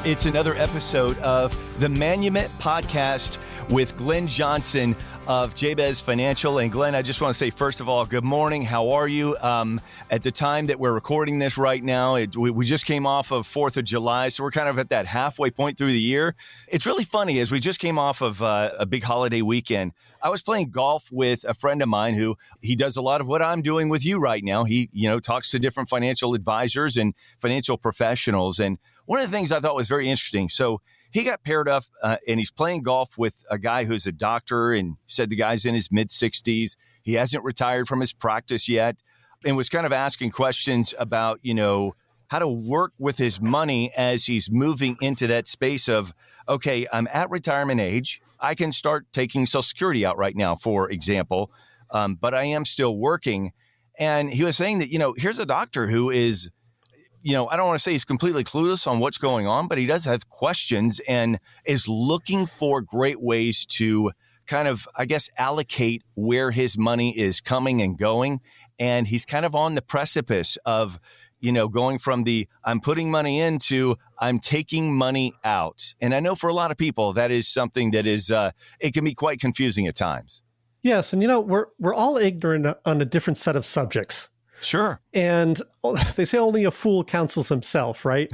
It's another episode of the Manumit podcast with Glenn Johnson of JBez Financial. And Glenn, I just want to say, first of all, good morning. How are you? At the time that we're recording this right now, we just came off of 4th of July, so we're kind of at that halfway point through the year. It's really funny, as we just came off of a big holiday weekend. I was playing golf with a friend of mine who he does a lot of what I'm doing with you right now. He, talks to different financial advisors and financial professionals. And one of the things I thought was very interesting. So he got paired up and he's playing golf with a guy who's a doctor, and said the guy's in his mid-60s. He hasn't retired from his practice yet, and was kind of asking questions about, how to work with his money as he's moving into that space of, okay, I'm at retirement age. I can start taking Social Security out right now, for example, but I am still working. And he was saying that, here's a doctor who is, I don't want to say he's completely clueless on what's going on, but he does have questions and is looking for great ways to kind of, allocate where his money is coming and going. And he's kind of on the precipice of, going from the I'm putting money in to I'm taking money out. And I know for a lot of people, that is something that is, it can be quite confusing at times. Yes. And, we're all ignorant on a different set of subjects. Sure. And they say only a fool counsels himself, right?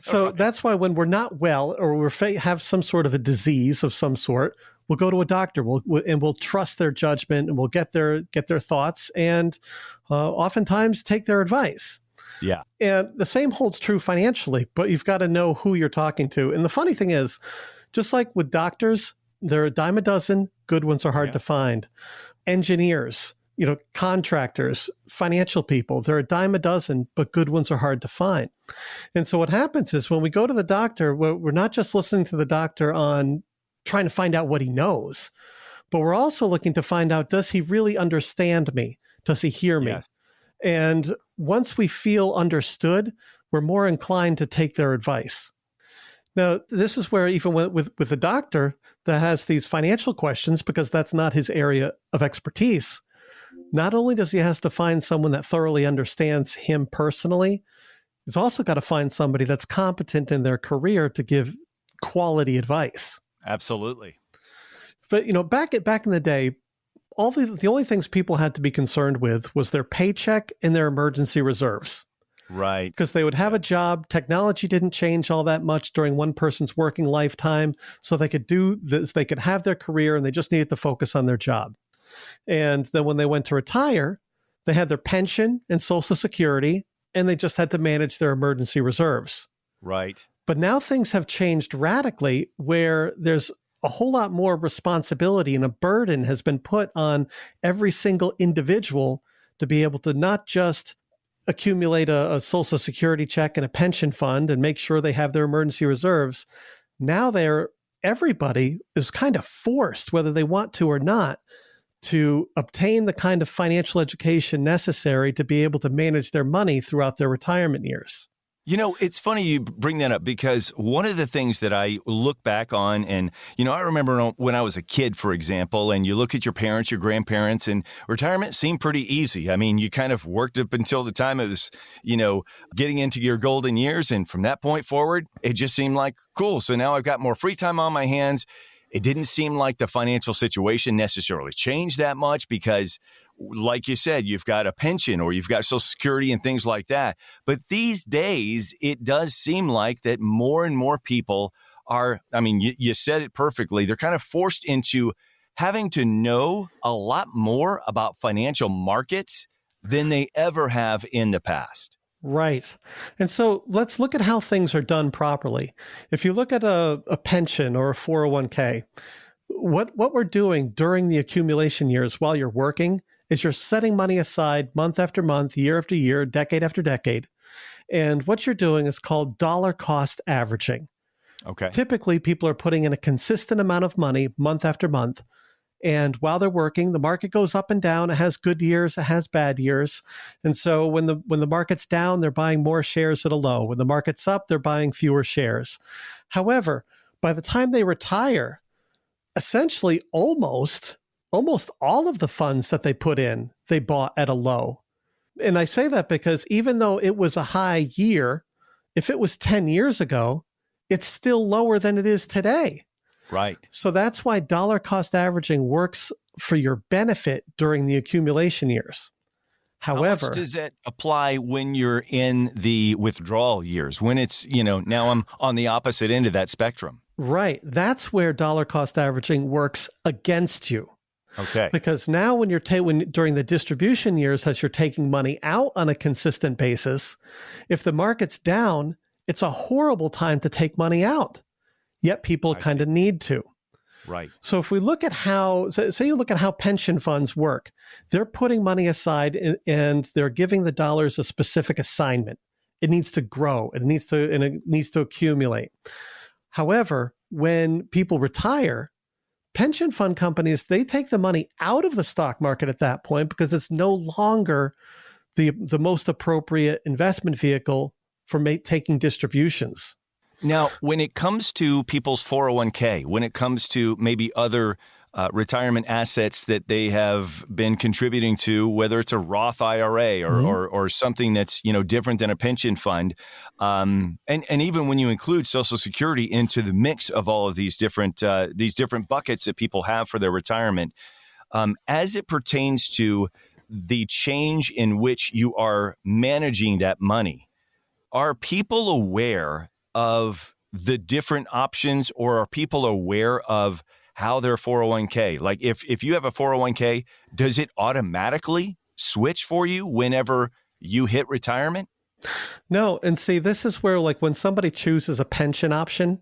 So Right. That's why when we're not well, or have some sort of a disease of some sort, we'll go to a doctor. We'll trust their judgment, and we'll get their thoughts, and oftentimes take their advice. Yeah. And the same holds true financially, but you've got to know who you're talking to. And the funny thing is, just like with doctors, they're a dime a dozen. Good ones are hard to find. Engineers, contractors, financial people, they're a dime a dozen, but good ones are hard to find. And so what happens is when we go to the doctor, we're not just listening to the doctor on trying to find out what he knows, but we're also looking to find out, does he really understand me? Does he hear me? Yes. And once we feel understood, we're more inclined to take their advice. Now, this is where even with a doctor that has these financial questions, because that's not his area of expertise, not only does he have to find someone that thoroughly understands him personally, he's also got to find somebody that's competent in their career to give quality advice. Absolutely. But, back in the day, the only things people had to be concerned with was their paycheck and their emergency reserves. Right. Because they would have a job. Technology didn't change all that much during one person's working lifetime. So they could do this, they could have their career, and they just needed to focus on their job. And then when they went to retire, they had their pension and Social Security, and they just had to manage their emergency reserves. Right. But now things have changed radically, where there's a whole lot more responsibility, and a burden has been put on every single individual to be able to not just accumulate a Social Security check and a pension fund and make sure they have their emergency reserves. Now everybody is kind of forced, whether they want to or not, to obtain the kind of financial education necessary to be able to manage their money throughout their retirement years. It's funny you bring that up, because one of the things that I look back on, and, I remember when I was a kid, for example, and you look at your parents, your grandparents, and retirement seemed pretty easy. I mean, you kind of worked up until the time it was, getting into your golden years. And from that point forward, it just seemed like, cool. So now I've got more free time on my hands. It didn't seem like the financial situation necessarily changed that much, because, like you said, you've got a pension or you've got Social Security and things like that. But these days, it does seem like that more and more people are, you said it perfectly, they're kind of forced into having to know a lot more about financial markets than they ever have in the past. Right. And so let's look at how things are done properly. If you look at a pension or a 401k, what we're doing during the accumulation years while you're working is you're setting money aside month after month, year after year, decade after decade. And what you're doing is called dollar cost averaging. Okay. Typically, people are putting in a consistent amount of money month after month. And while they're working, the market goes up and down. It has good years, it has bad years. And so when the market's down, they're buying more shares at a low. When the market's up, they're buying fewer shares. However, by the time they retire, essentially almost all of the funds that they put in, they bought at a low. And I say that because even though it was a high year, if it was 10 years ago, it's still lower than it is today. Right. So that's why dollar cost averaging works for your benefit during the accumulation years. How much does that apply when you're in the withdrawal years, when it's, now I'm on the opposite end of that spectrum? Right. That's where dollar cost averaging works against you. Okay. Because now when during the distribution years, as you're taking money out on a consistent basis, if the market's down, it's a horrible time to take money out. Yet people kind of need to. Right. So if we look at say you look at how pension funds work, they're putting money aside and they're giving the dollars a specific assignment. It needs to grow. It needs to accumulate. However, when people retire, pension fund companies, they take the money out of the stock market at that point because it's no longer the most appropriate investment vehicle for taking distributions. Now, when it comes to people's 401k, when it comes to maybe other retirement assets that they have been contributing to, whether it's a Roth IRA or something that's different than a pension fund, and even when you include Social Security into the mix of all of these different buckets that people have for their retirement, as it pertains to the change in which you are managing that money, are people aware of the different options, or are people aware of how their 401k, like if you have a 401k, does it automatically switch for you whenever you hit retirement? No. And see, this is where, like, when somebody chooses a pension option,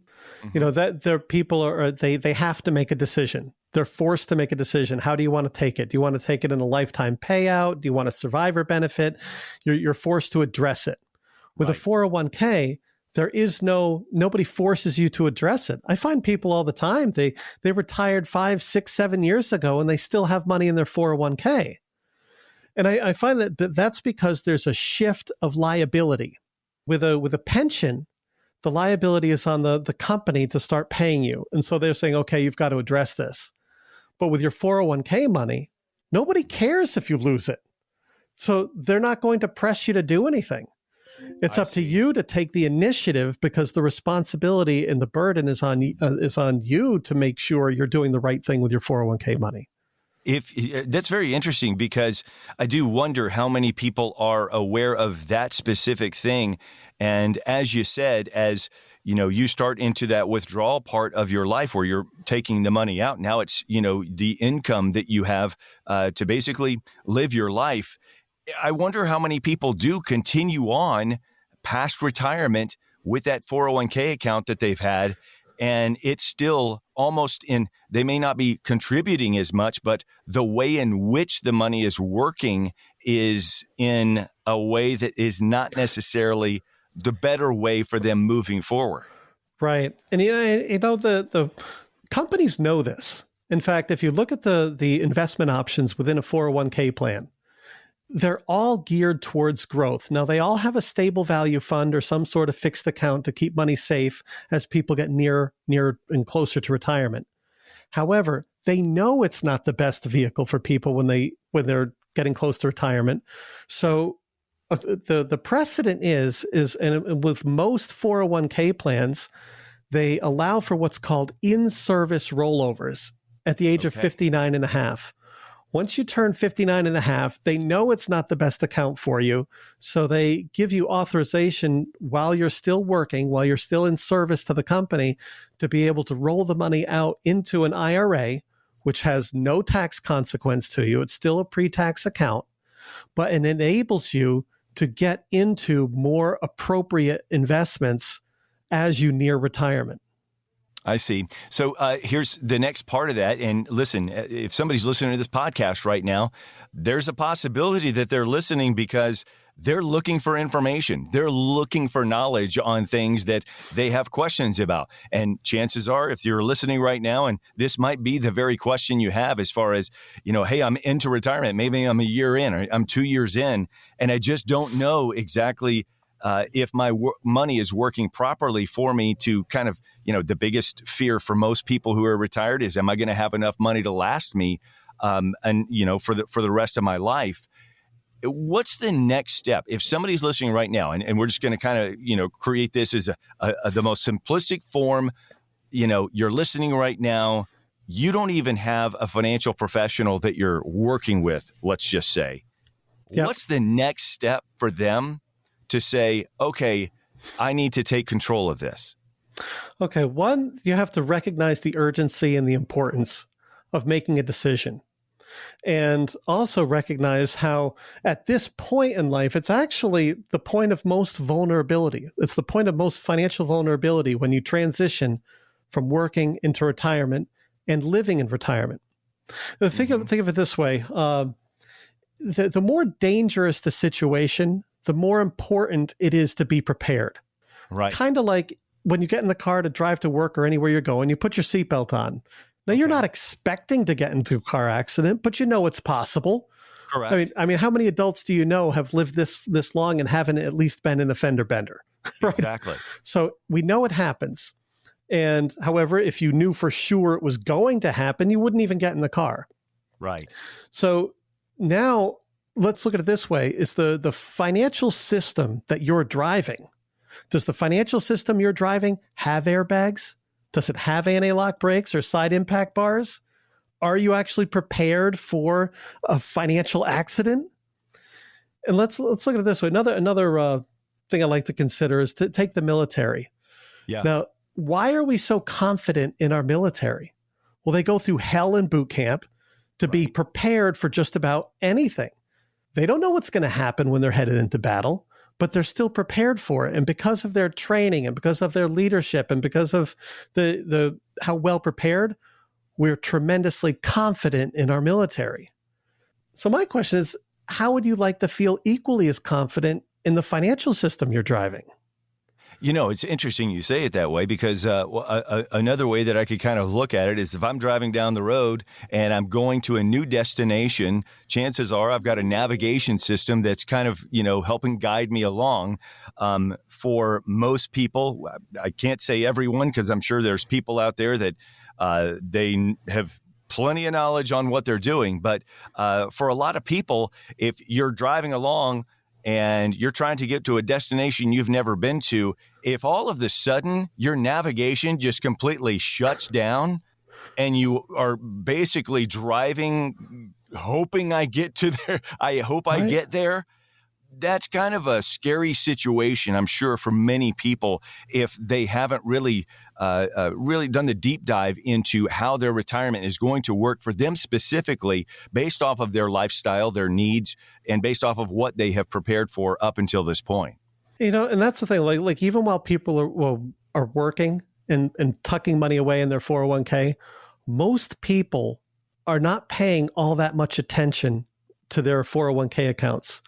that their people they have to make a decision. They're forced to make a decision. How do you want to take it? Do you want to take it in a lifetime payout? Do you want a survivor benefit? You're forced to address it. With a 401k, there is nobody forces you to address it. I find people all the time, they retired 5, 6, 7 years ago and they still have money in their 401k. And I find that that's because there's a shift of liability. With a pension, the liability is on the company to start paying you. And so they're saying, okay, you've got to address this. But with your 401k money, nobody cares if you lose it. So they're not going to press you to do anything. It's up to you to take the initiative, because the responsibility and the burden is on you to make sure you're doing the right thing with your 401k money. That's very interesting, because I do wonder how many people are aware of that specific thing. And as you said, as you start into that withdrawal part of your life where you're taking the money out, now it's, the income that you have to basically live your life. I wonder how many people do continue on past retirement with that 401k account that they've had, and it's still almost they may not be contributing as much, but the way in which the money is working is in a way that is not necessarily the better way for them moving forward. Right. And the companies know this. In fact, if you look at the investment options within a 401k plan, they're all geared towards growth. Now, they all have a stable value fund or some sort of fixed account to keep money safe as people get near and closer to retirement. However, they know it's not the best vehicle for people when they're getting close to retirement. So the precedent is and with most 401k plans, they allow for what's called in-service rollovers at the age of 59 and a half. Once you turn 59 and a half, they know it's not the best account for you. So they give you authorization while you're still working, while you're still in service to the company, to be able to roll the money out into an IRA, which has no tax consequence to you. It's still a pre-tax account, but it enables you to get into more appropriate investments as you near retirement. I see. So here's the next part of that. And listen, if somebody's listening to this podcast right now, there's a possibility that they're listening because they're looking for information. They're looking for knowledge on things that they have questions about. And chances are, if you're listening right now, and this might be the very question you have as far as, hey, I'm into retirement. Maybe I'm a year in, or I'm 2 years in, and I just don't know exactly if my money is working properly for me to kind of, the biggest fear for most people who are retired is, am I going to have enough money to last me, for the rest of my life? what's the next step? If somebody's listening right now, and we're just going to kind of, create this as the most simplistic form, you're listening right now, you don't even have a financial professional that you're working with, let's just say. Yep. What's the next step for them to say, okay, I need to take control of this? Okay, one, you have to recognize the urgency and the importance of making a decision. And also recognize how at this point in life, it's actually the point of most vulnerability. It's the point of most financial vulnerability when you transition from working into retirement and living in retirement. Think of it this way. The more dangerous the situation, the more important it is to be prepared. Right. Kind of like when you get in the car to drive to work or anywhere you're going, you put your seatbelt on. Now, you're not expecting to get into a car accident, but you know it's possible. Correct. I mean, how many adults do you know have lived this long and haven't at least been in a fender bender? Right? Exactly. So we know it happens. And however, if you knew for sure it was going to happen, you wouldn't even get in the car. Right. So now let's look at it this way. Is the financial system that you're driving, does the financial system you're driving have airbags? Does it have anti-lock brakes or side impact bars? Are you actually prepared for a financial accident? And let's look at it this way. Another thing I like to consider is to take the military. Yeah. Now, why are we so confident in our military? Well, they go through hell in boot camp to be prepared for just about anything. They don't know what's going to happen when they're headed into battle, but they're still prepared for it. And because of their training and because of their leadership and because of the how well prepared, we're tremendously confident in our military. So my question is, how would you like to feel equally as confident in the financial system you're driving? It's interesting you say it that way because another way that I could kind of look at it is if I'm driving down the road and I'm going to a new destination, chances are I've got a navigation system that's kind of, helping guide me along. For most people, I can't say everyone because I'm sure there's people out there that they have plenty of knowledge on what they're doing. But for a lot of people, if you're driving along and you're trying to get to a destination you've never been to, if all of a sudden your navigation just completely shuts down and you are basically driving, hoping I get to there, I hope I get there, that's kind of a scary situation, I'm sure, for many people if they haven't really done the deep dive into how their retirement is going to work for them specifically based off of their lifestyle, their needs, and based off of what they have prepared for up until this point. And that's the thing, like even while people are working and tucking money away in their 401k, most people are not paying all that much attention to their 401k accounts.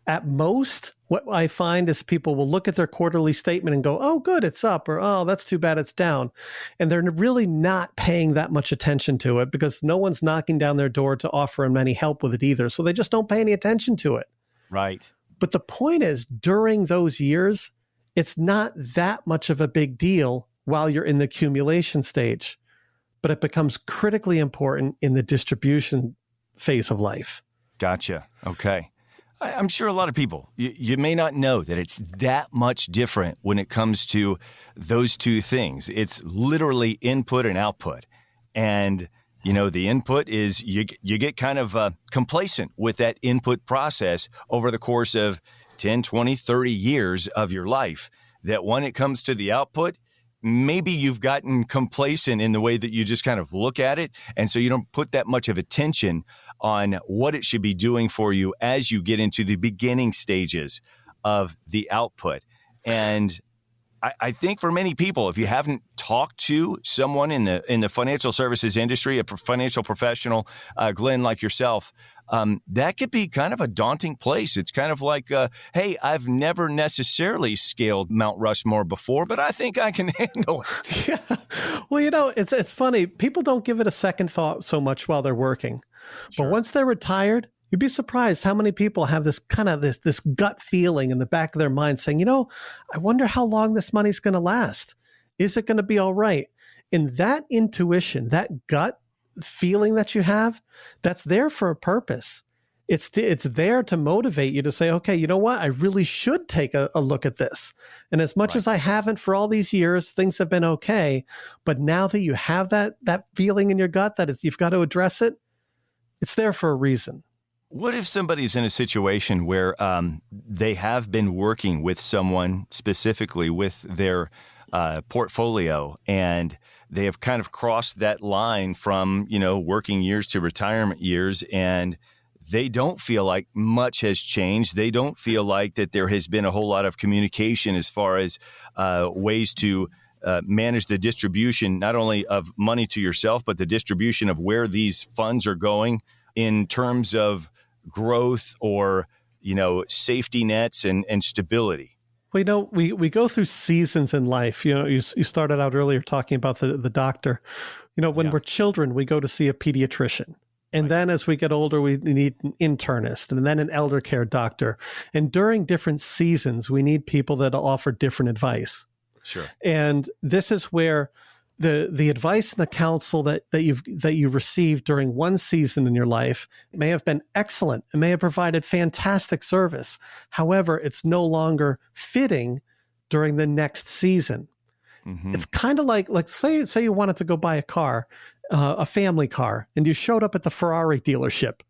At most, what I find is people will look at their quarterly statement and go, oh, good, it's up, or oh, that's too bad, it's down. And they're really not paying that much attention to it because no one's knocking down their door to offer them any help with it either. So they just don't pay any attention to it. Right. But the point is, during those years, it's not that much of a big deal while you're in the accumulation stage, but it becomes critically important in the distribution phase of life. Gotcha. Okay. I'm sure a lot of people, you may not know that it's that much different when it comes to those two things. It's literally input and output. And, the input is you get kind of complacent with that input process over the course of 10, 20, 30 years of your life, that when it comes to the output, maybe you've gotten complacent in the way that you just kind of look at it. And so you don't put that much of attention on what it should be doing for you as you get into the beginning stages of the output. And I think for many people, if you haven't talked to someone in the financial services industry, a financial professional, Glenn, like yourself, that could be kind of a daunting place. It's kind of like, hey, I've never necessarily scaled Mount Rushmore before, but I think I can handle it. Yeah. Well, it's funny. People don't give it a second thought so much while they're working. Sure. But once they're retired, you'd be surprised how many people have this kind of this gut feeling in the back of their mind saying, I wonder how long this money's going to last. Is it going to be all right? And that intuition, that gut feeling that you have, that's there for a purpose. It's there to motivate you to say, okay, you know what? I really should take a look at this. And as much as I haven't for all these years, things have been okay. But now that you have that feeling in your gut that you've got to address it, it's there for a reason. What if somebody's in a situation where they have been working with someone specifically with their portfolio, and they have kind of crossed that line from, working years to retirement years, and they don't feel like much has changed. They don't feel like that there has been a whole lot of communication as far as ways to manage the distribution, not only of money to yourself, but the distribution of where these funds are going in terms of growth or, safety nets and stability. Well, we go through seasons in life. You started out earlier talking about the doctor. When we're children, we go to see a pediatrician. And then as we get older, we need an internist and then an elder care doctor. And during different seasons, we need people that offer different advice. Sure. And this is where the advice and the counsel that you received during one season in your life may have been excellent and may have provided fantastic service. However, it's no longer fitting during the next season. Mm-hmm. It's kind of like say you wanted to go buy a car, a family car, and you showed up at the Ferrari dealership.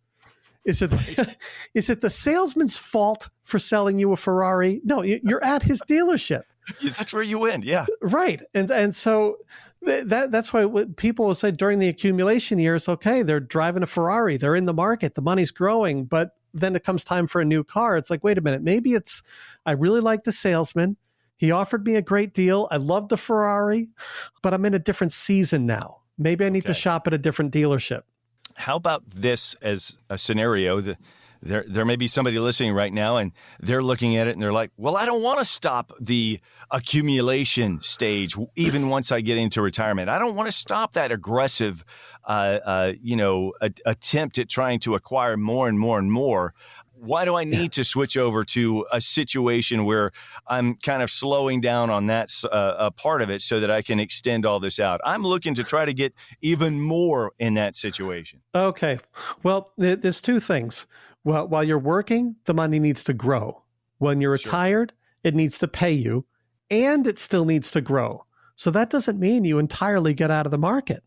Is it the salesman's fault for selling you a Ferrari? No, you're at his dealership. That's where you win. Yeah. Right. And so that's why people will say during the accumulation years, okay, they're driving a Ferrari, they're in the market, the money's growing, but then it comes time for a new car. It's like, wait a minute, maybe I really like the salesman. He offered me a great deal. I love the Ferrari, but I'm in a different season now. Maybe I need to shop at a different dealership. How about this as a scenario? There may be somebody listening right now and they're looking at it and they're like, well, I don't want to stop the accumulation stage even once I get into retirement. I don't want to stop that aggressive, attempt at trying to acquire more and more and more. Why do I need to switch over to a situation where I'm kind of slowing down on that part of it so that I can extend all this out? I'm looking to try to get even more in that situation. Okay. Well, there's two things. Well, while you're working, the money needs to grow. When you're retired, it needs to pay you, and it still needs to grow. So that doesn't mean you entirely get out of the market.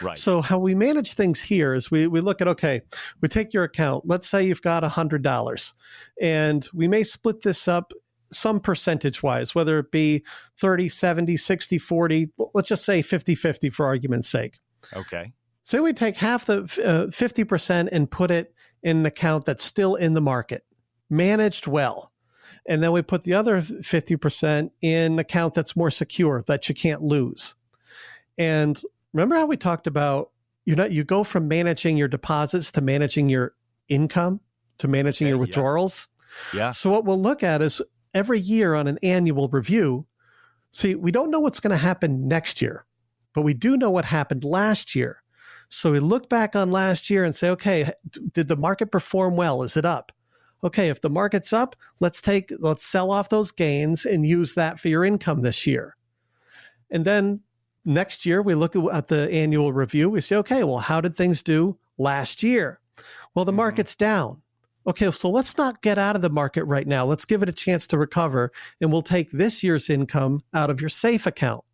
Right. So how we manage things here is we look at, okay, we take your account. Let's say you've got $100, and we may split this up some percentage-wise, whether it be 30, 70, 60, 40. Let's just say 50-50 for argument's sake. Okay. So we take half the 50% and put it in an account that's still in the market, managed well. And then we put the other 50% in an account that's more secure, that you can't lose. And remember how we talked about, you go from managing your deposits to managing your income to managing your withdrawals? Yeah. So what we'll look at is every year on an annual review, see, we don't know what's going to happen next year, but we do know what happened last year. So we look back on last year and say, okay, did the market perform well? Is it up? Okay, if the market's up, let's sell off those gains and use that for your income this year. And then next year, we look at the annual review. We say, okay, well, how did things do last year? Well, the market's down. Okay, so let's not get out of the market right now. Let's give it a chance to recover, and we'll take this year's income out of your safe account.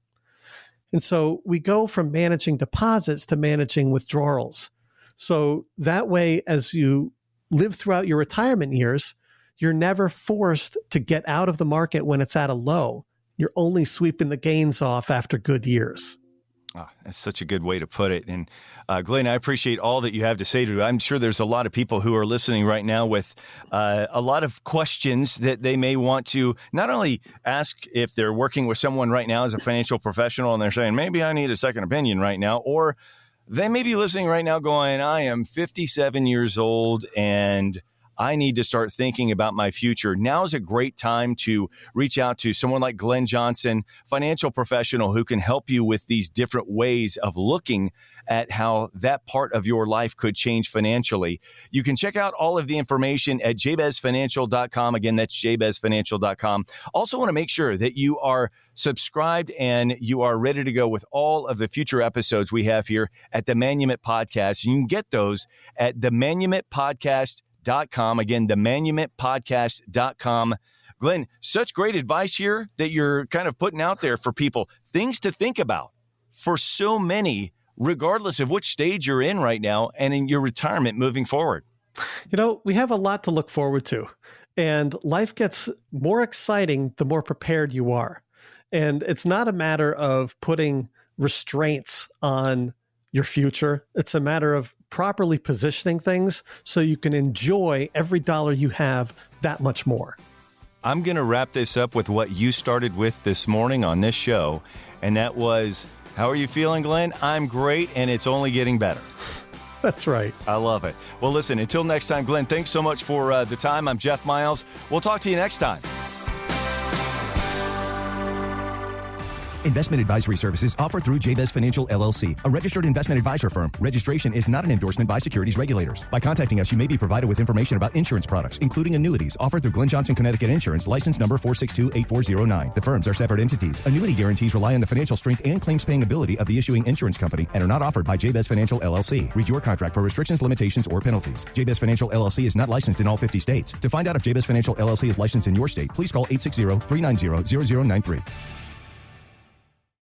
And so we go from managing deposits to managing withdrawals. So that way, as you live throughout your retirement years, you're never forced to get out of the market when it's at a low. You're only sweeping the gains off after good years. Oh, that's such a good way to put it. And Glenn, I appreciate all that you have to say to I'm sure there's a lot of people who are listening right now with a lot of questions that they may want to not only ask if they're working with someone right now as a financial professional and they're saying, maybe I need a second opinion right now, or they may be listening right now going, I am 57 years old and I need to start thinking about my future. Now is a great time to reach out to someone like Glenn Johnson, financial professional who can help you with these different ways of looking at how that part of your life could change financially. You can check out all of the information at jbezfinancial.com. Again, that's jbezfinancial.com. Also want to make sure that you are subscribed and you are ready to go with all of the future episodes we have here at the Manumit Podcast. You can get those at the Manumit Podcast themanumit.podcast.com. Again, themanumit.podcast.com. Glenn, such great advice here that you're kind of putting out there for people. Things to think about for so many, regardless of which stage you're in right now and in your retirement moving forward. You know, we have a lot to look forward to, and life gets more exciting the more prepared you are. And it's not a matter of putting restraints on your future. It's a matter of properly positioning things so you can enjoy every dollar you have that much more. I'm going to wrap this up with what you started with this morning on this show, and that was, how are you feeling, Glenn? I'm great, and it's only getting better. That's right. I love it. Well, listen, until next time, Glenn, thanks so much for the time. I'm Jeff Miles. We'll talk to you next time. Investment advisory services offered through JBez Financial, LLC, a registered investment advisor firm. Registration is not an endorsement by securities regulators. By contacting us, you may be provided with information about insurance products, including annuities, offered through Glenn Johnson, Connecticut Insurance, license number 4628409. The firms are separate entities. Annuity guarantees rely on the financial strength and claims-paying ability of the issuing insurance company and are not offered by JBez Financial, LLC. Read your contract for restrictions, limitations, or penalties. JBez Financial, LLC is not licensed in all 50 states. To find out if JBez Financial, LLC is licensed in your state, please call 860-390-0093.